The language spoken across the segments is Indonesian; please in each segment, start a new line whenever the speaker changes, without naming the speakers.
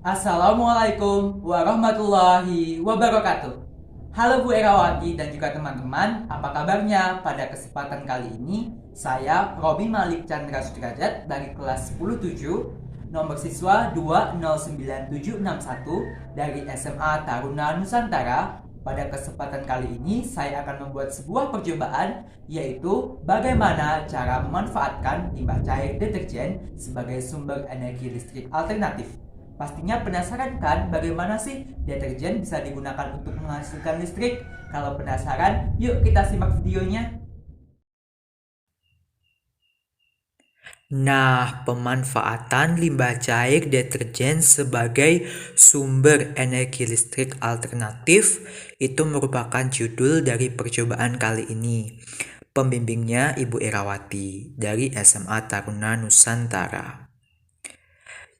Assalamualaikum warahmatullahi wabarakatuh. Halo Bu Erawati dan juga teman-teman, apa kabarnya? Pada kesempatan kali ini, saya Robi Malik Chandra Sudrajat dari kelas 107, nomor siswa 2097761 dari SMA Taruna Nusantara. Pada kesempatan kali ini, saya akan membuat sebuah percobaan, yaitu bagaimana cara memanfaatkan limbah cair deterjen sebagai sumber energi listrik alternatif. Pastinya penasaran kan bagaimana sih deterjen bisa digunakan untuk menghasilkan listrik? Kalau penasaran, yuk kita simak videonya.
Nah, pemanfaatan limbah cair deterjen sebagai sumber energi listrik alternatif itu merupakan judul dari percobaan kali ini. Pembimbingnya Ibu Erawati dari SMA Taruna Nusantara.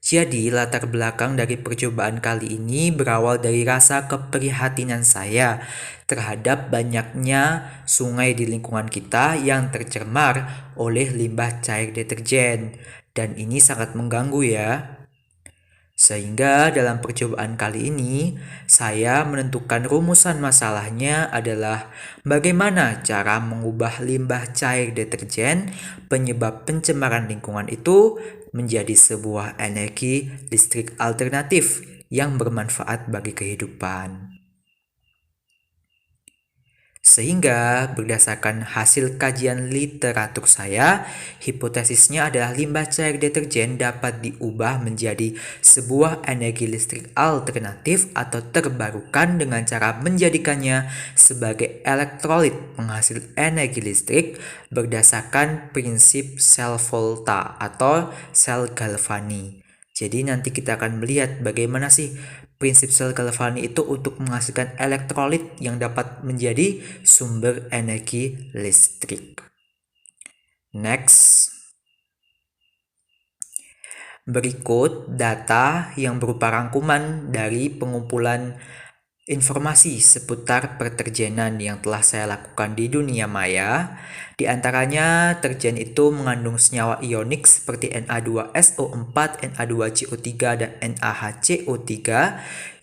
Jadi, latar belakang dari percobaan kali ini berawal dari rasa keprihatinan saya terhadap banyaknya sungai di lingkungan kita yang tercemar oleh limbah cair deterjen. Dan ini sangat mengganggu ya. Sehingga dalam percobaan kali ini, saya menentukan rumusan masalahnya adalah bagaimana cara mengubah limbah cair deterjen penyebab pencemaran lingkungan itu menjadi sebuah energi listrik alternatif yang bermanfaat bagi kehidupan. Sehingga berdasarkan hasil kajian literatur saya, hipotesisnya adalah limbah cair deterjen dapat diubah menjadi sebuah energi listrik alternatif atau terbarukan dengan cara menjadikannya sebagai elektrolit penghasil energi listrik berdasarkan prinsip sel volta atau sel Galvani. Jadi nanti kita akan melihat bagaimana sih prinsip sel Galvani itu untuk menghasilkan elektrolit yang dapat menjadi sumber energi listrik. Next. Berikut data yang berupa rangkuman dari pengumpulan informasi seputar perterjenan yang telah saya lakukan di dunia maya. Di antaranya, terjen itu mengandung senyawa ionik seperti Na2SO4, Na2CO3, dan NaHCO3,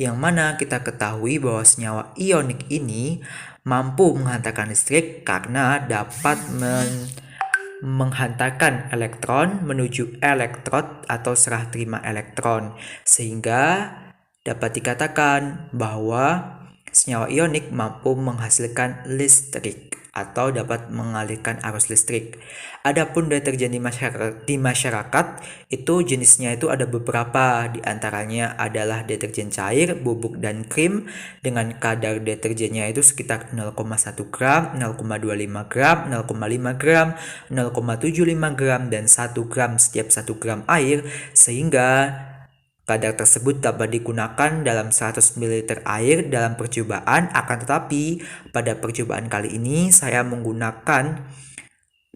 yang mana kita ketahui bahwa senyawa ionik ini mampu menghantarkan listrik karena dapat menghantarkan elektron menuju elektrod atau serah terima elektron, sehingga dapat dikatakan bahwa senyawa ionik mampu menghasilkan listrik atau dapat mengalirkan arus listrik. Adapun deterjen di masyarakat itu jenisnya itu ada beberapa, di antaranya adalah deterjen cair, bubuk, dan krim dengan kadar deterjennya itu sekitar 0,1 gram, 0,25 gram, 0,5 gram, 0,75 gram, dan 1 gram setiap 1 gram air, sehingga kadar tersebut dapat digunakan dalam 100 ml air dalam percobaan. Akan tetapi pada percobaan kali ini saya menggunakan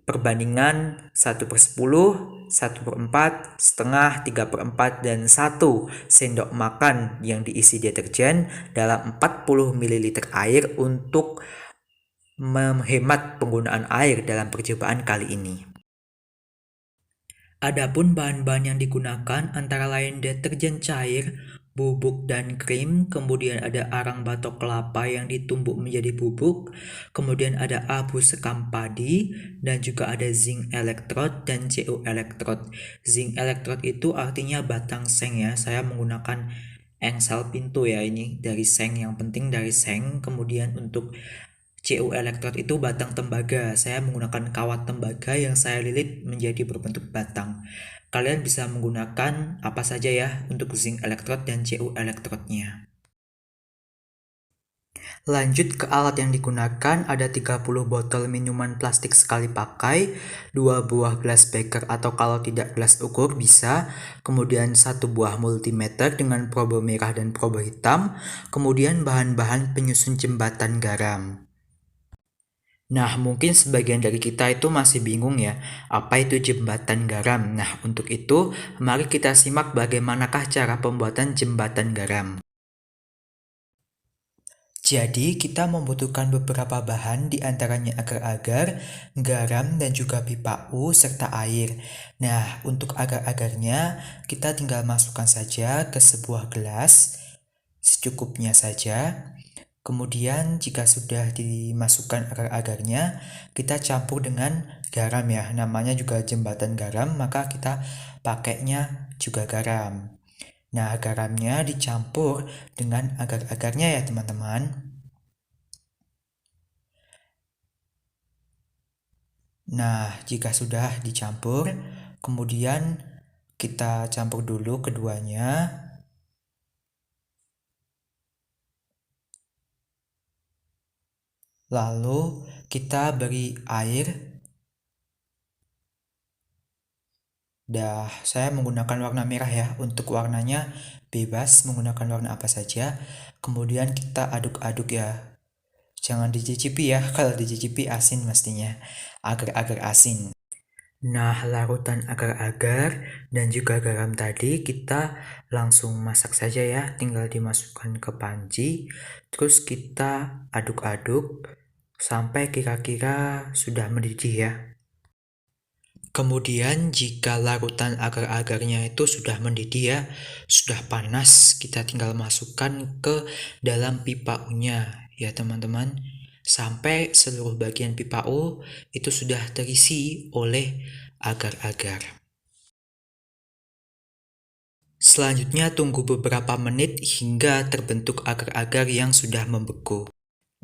perbandingan 1/10, 1/4, setengah, 3/4, dan 1 sendok makan yang diisi deterjen dalam 40 ml air untuk menghemat penggunaan air dalam percobaan kali ini. Adapun bahan-bahan yang digunakan antara lain deterjen cair, bubuk, dan krim, kemudian ada arang batok kelapa yang ditumbuk menjadi bubuk, kemudian ada abu sekam padi, dan juga ada zinc elektrod dan Cu elektrod. Zinc elektrod itu artinya batang seng ya, saya menggunakan engsel pintu ya, ini dari seng, yang penting dari seng. Kemudian untuk Cu elektrod itu batang tembaga. Saya menggunakan kawat tembaga yang saya lilit menjadi berbentuk batang. Kalian bisa menggunakan apa saja ya untuk zinc elektrod dan Cu elektrodnya. Lanjut ke alat yang digunakan, ada 30 botol minuman plastik sekali pakai, 2 buah gelas beker atau kalau tidak gelas ukur bisa, kemudian 1 buah multimeter dengan probe merah dan probe hitam, kemudian bahan-bahan penyusun jembatan garam. Nah, mungkin sebagian dari kita itu masih bingung ya, apa itu jembatan garam? Nah, untuk itu, mari kita simak bagaimanakah cara pembuatan jembatan garam. Jadi kita membutuhkan beberapa bahan di antaranya agar-agar, garam, dan juga pipa U serta air. Nah, untuk agar-agarnya kita tinggal masukkan saja ke sebuah gelas secukupnya saja. Kemudian jika sudah dimasukkan agar-agarnya, kita campur dengan garam ya. Namanya juga jembatan garam, maka kita pakainya juga garam. Nah, garamnya dicampur dengan agar-agarnya ya teman-teman. Nah, jika sudah dicampur, kemudian kita campur dulu keduanya. Lalu kita beri air. Saya menggunakan warna merah ya. Untuk warnanya bebas menggunakan warna apa saja. Kemudian kita aduk-aduk ya. Jangan dicicipi ya. Kalau dicicipi asin mestinya. Agar-agar asin. Nah, larutan agar-agar dan juga garam tadi kita langsung masak saja ya. Tinggal dimasukkan ke panci. Terus kita aduk-aduk sampai kira-kira sudah mendidih ya. Kemudian jika larutan agar-agarnya itu sudah mendidih ya, sudah panas, kita tinggal masukkan ke dalam pipa U-nya ya teman-teman. Sampai seluruh bagian pipa U itu sudah terisi oleh agar-agar. Selanjutnya tunggu beberapa menit hingga terbentuk agar-agar yang sudah membeku.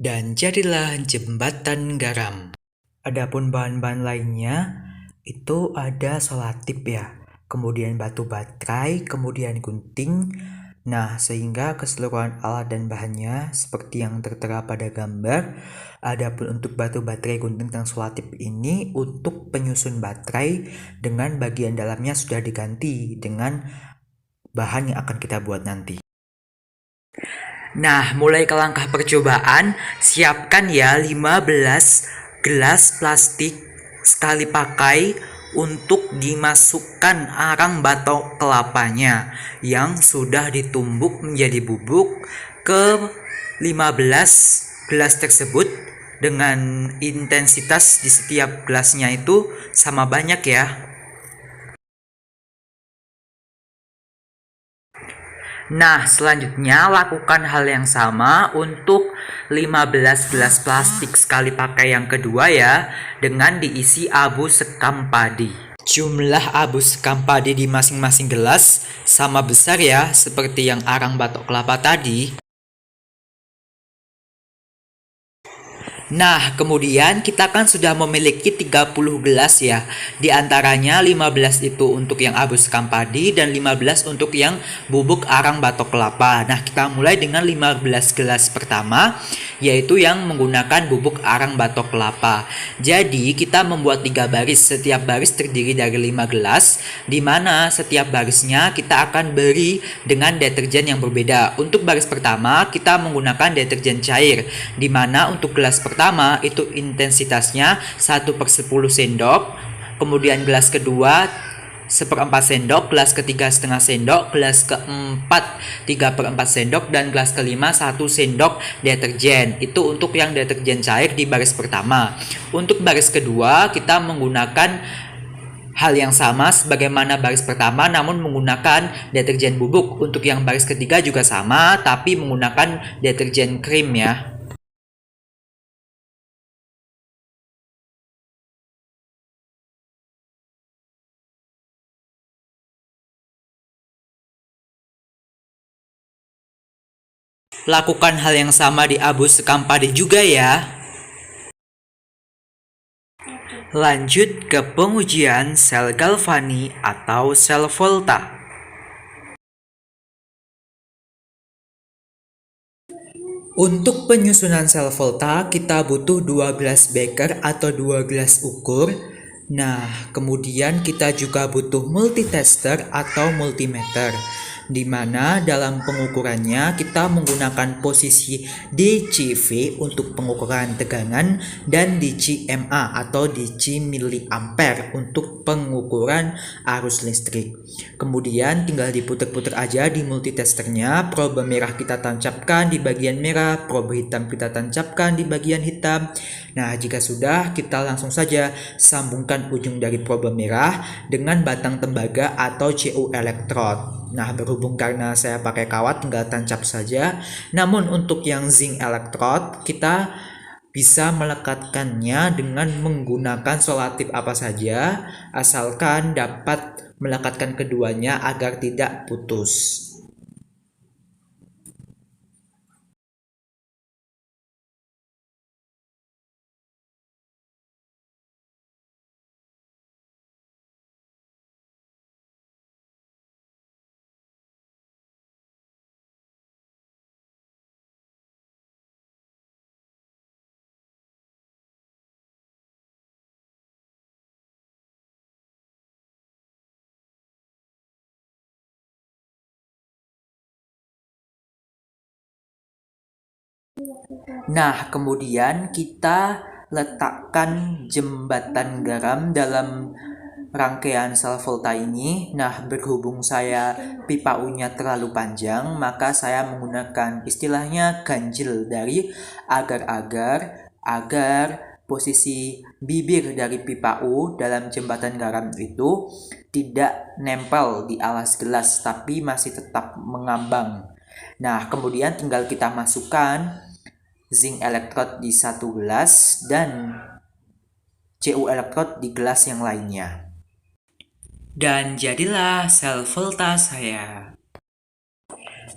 Dan jadilah jembatan garam. Adapun bahan-bahan lainnya itu ada selatip ya, kemudian batu baterai, kemudian gunting. Nah, sehingga keseluruhan alat dan bahannya seperti yang tertera pada gambar. Adapun untuk batu baterai, gunting, dan selatip ini untuk penyusun baterai dengan bagian dalamnya sudah diganti dengan bahan yang akan kita buat nanti. Nah, mulai ke langkah percobaan, siapkan ya 15 gelas plastik sekali pakai untuk dimasukkan arang batok kelapanya yang sudah ditumbuk menjadi bubuk ke 15 gelas tersebut dengan intensitas di setiap gelasnya itu sama banyak ya. Nah, selanjutnya lakukan hal yang sama untuk 15 gelas plastik sekali pakai yang kedua ya, dengan diisi abu sekam padi. Jumlah abu sekam padi di masing-masing gelas sama besar ya, seperti yang arang batok kelapa tadi. Nah, kemudian kita kan sudah memiliki 30 gelas ya. Di antaranya 15 itu untuk yang abu sekam padi dan 15 untuk yang bubuk arang batok kelapa. Nah, kita mulai dengan 15 gelas pertama, yaitu yang menggunakan bubuk arang batok kelapa. Jadi, kita membuat 3 baris. Setiap baris terdiri dari 5 gelas, di mana setiap barisnya kita akan beri dengan deterjen yang berbeda. Untuk baris pertama, kita menggunakan deterjen cair, di mana untuk gelas pertama itu intensitasnya 1/10 sendok, kemudian gelas kedua 1/4 sendok, gelas ketiga setengah sendok, gelas keempat 3/4 sendok, dan gelas kelima 1 sendok deterjen. Itu untuk yang deterjen cair di baris pertama. Untuk baris kedua kita menggunakan hal yang sama sebagaimana baris pertama, namun menggunakan deterjen bubuk. Untuk yang baris ketiga juga sama, tapi menggunakan deterjen krim ya. Lakukan hal yang sama di abu sekam padi juga ya. Lanjut ke pengujian sel galvani atau sel volta. Untuk penyusunan sel volta kita butuh 2 gelas beker atau 2 gelas ukur. Nah, kemudian kita juga butuh multitester atau multimeter. di mana dalam pengukurannya kita menggunakan posisi DCV untuk pengukuran tegangan dan DCMA atau DC miliampere untuk pengukuran arus listrik. Kemudian tinggal diputar-putar aja di multitesternya, probe merah kita tancapkan di bagian merah, probe hitam kita tancapkan di bagian hitam. Nah, jika sudah, kita langsung saja sambungkan ujung dari probe merah dengan batang tembaga atau CU elektrod. Nah, berhubung karena saya pakai kawat, tinggal tancap saja. Namun untuk yang zinc elektrod, kita bisa melekatkannya dengan menggunakan solatif apa saja, asalkan dapat melekatkan keduanya agar tidak putus. Nah, kemudian kita letakkan jembatan garam dalam rangkaian sel volta ini. Nah, berhubung saya pipa U-nya terlalu panjang, maka saya menggunakan istilahnya ganjil dari agar posisi bibir dari pipa U dalam jembatan garam itu tidak nempel di alas gelas, tapi masih tetap mengambang. Nah, kemudian tinggal kita masukkan zinc elektrod di satu gelas dan Cu elektrod di gelas yang lainnya. Dan jadilah sel volta saya.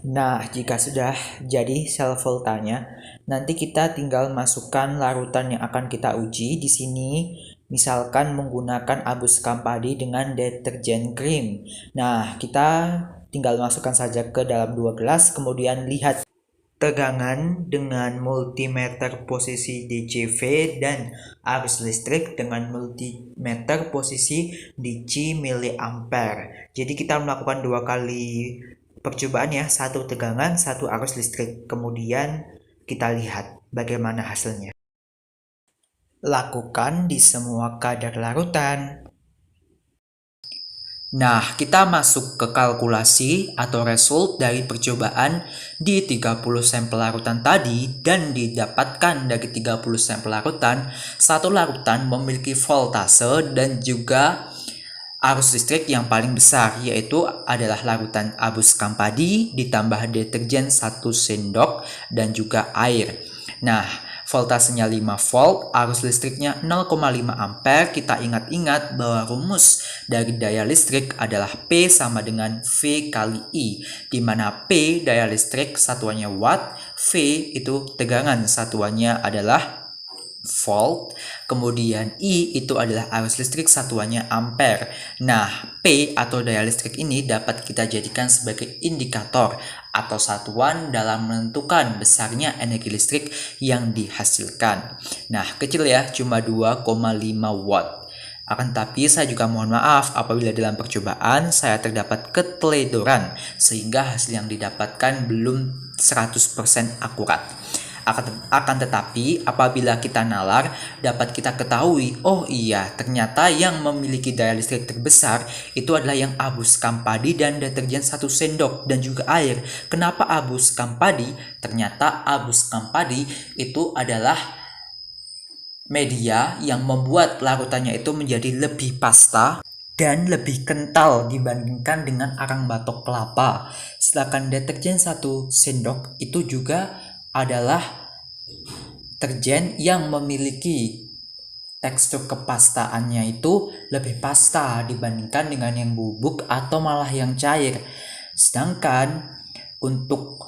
Nah, jika sudah jadi sel voltanya, nanti kita tinggal masukkan larutan yang akan kita uji di sini. Misalkan menggunakan abus kampadi dengan deterjen krim. Nah, kita tinggal masukkan saja ke dalam 2 gelas, kemudian lihat tegangan dengan multimeter posisi DCV dan arus listrik dengan multimeter posisi DC miliampere. Jadi kita melakukan 2 kali percobaan ya, 1 tegangan, 1 arus listrik. Kemudian kita lihat bagaimana hasilnya. Lakukan di semua kadar larutan. Nah, kita masuk ke kalkulasi atau result dari percobaan di 30 sampel larutan tadi, dan didapatkan dari 30 sampel larutan, satu larutan memiliki voltase dan juga arus listrik yang paling besar, yaitu adalah larutan abus kampadi ditambah deterjen 1 sendok dan juga air. Nah, voltasenya 5 volt, arus listriknya 0,5 ampere. Kita ingat-ingat bahwa rumus dari daya listrik adalah P sama dengan V kali I, di mana P daya listrik satuannya watt, V itu tegangan satuannya adalah volt, kemudian I itu adalah arus listrik satuannya ampere. Nah, P atau daya listrik ini dapat kita jadikan sebagai indikator atau satuan dalam menentukan besarnya energi listrik yang dihasilkan. Nah, kecil ya, cuma 2,5 watt. Akan tapi saya juga mohon maaf apabila dalam percobaan saya terdapat keteledoran sehingga hasil yang didapatkan belum 100% akurat. Akan tetapi apabila kita nalar, dapat kita ketahui, oh iya, ternyata yang memiliki daya listrik terbesar itu adalah yang abus kampadi dan deterjen 1 sendok dan juga air. Kenapa abus kampadi? Ternyata abus kampadi itu adalah media yang membuat larutannya itu menjadi lebih pasta dan lebih kental dibandingkan dengan arang batok kelapa. Sedangkan deterjen 1 sendok itu juga adalah deterjen yang memiliki tekstur kepastaannya itu lebih pasta dibandingkan dengan yang bubuk atau malah yang cair. Sedangkan untuk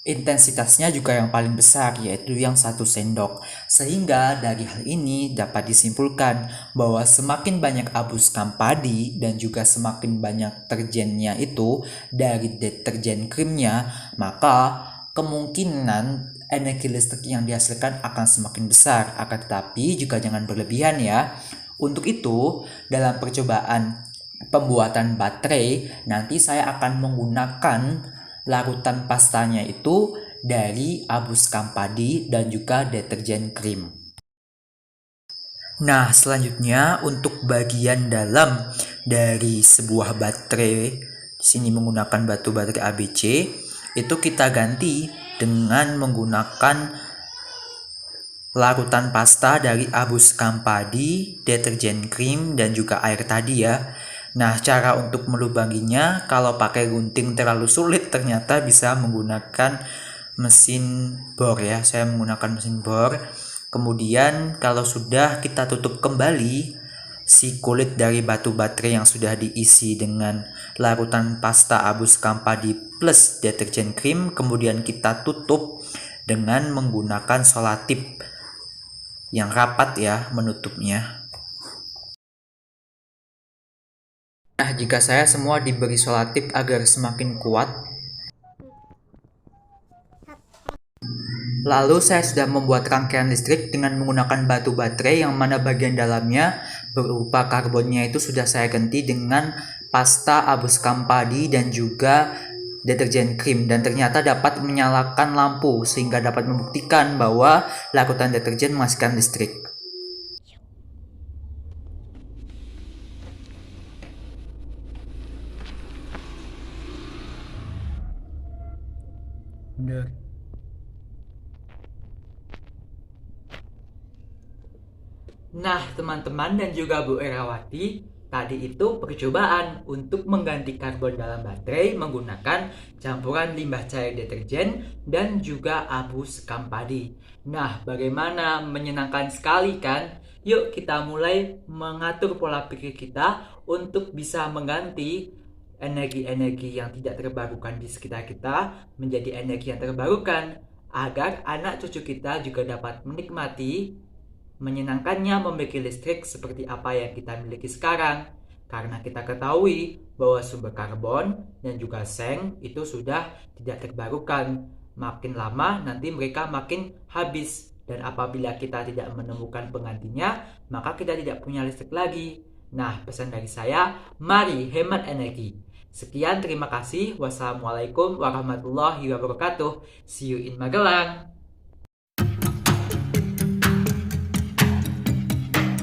intensitasnya juga yang paling besar, yaitu yang 1 sendok. Sehingga dari hal ini dapat disimpulkan bahwa semakin banyak abus kampadi dan juga semakin banyak deterjennya itu dari deterjen krimnya, maka kemungkinan energi listrik yang dihasilkan akan semakin besar. Akan tetapi juga jangan berlebihan ya. Untuk itu, dalam percobaan pembuatan baterai, nanti saya akan menggunakan larutan pastanya itu dari abu sekam padi dan juga deterjen krim. Nah, selanjutnya untuk bagian dalam dari sebuah baterai, di sini menggunakan batu baterai ABC, itu kita ganti dengan menggunakan larutan pasta dari abu sekam padi, deterjen krim, dan juga air tadi ya. Nah, cara untuk melubanginya kalau pakai gunting terlalu sulit, ternyata bisa menggunakan mesin bor ya. Saya menggunakan mesin bor. Kemudian kalau sudah kita tutup kembali si kulit dari batu baterai yang sudah diisi dengan larutan pasta abu sekam padi plus deterjen krim, kemudian kita tutup dengan menggunakan solatip yang rapat ya menutupnya. Nah, jika saya semua diberi solatip agar semakin kuat, lalu saya sudah membuat rangkaian listrik dengan menggunakan batu baterai yang mana bagian dalamnya berupa karbonnya itu sudah saya ganti dengan pasta abu sekam padi dan juga deterjen krim, dan ternyata dapat menyalakan lampu sehingga dapat membuktikan bahwa larutan deterjen menghasilkan listrik. Benar.
Nah, teman-teman dan juga Bu Erawati, tadi itu percobaan untuk mengganti karbon dalam baterai menggunakan campuran limbah cair deterjen dan juga abu sekam padi. Nah, bagaimana menyenangkan sekali kan? Yuk kita mulai mengatur pola pikir kita untuk bisa mengganti energi-energi yang tidak terbarukan di sekitar kita menjadi energi yang terbarukan agar anak cucu kita juga dapat menikmati menyenangkannya memiliki listrik seperti apa yang kita miliki sekarang. Karena kita ketahui bahwa sumber karbon dan juga seng itu sudah tidak terbarukan. Makin lama nanti mereka makin habis. Dan apabila kita tidak menemukan penggantinya, maka kita tidak punya listrik lagi. Nah, pesan dari saya, mari hemat energi. Sekian, terima kasih. Wassalamualaikum warahmatullahi wabarakatuh. See you in Magelang.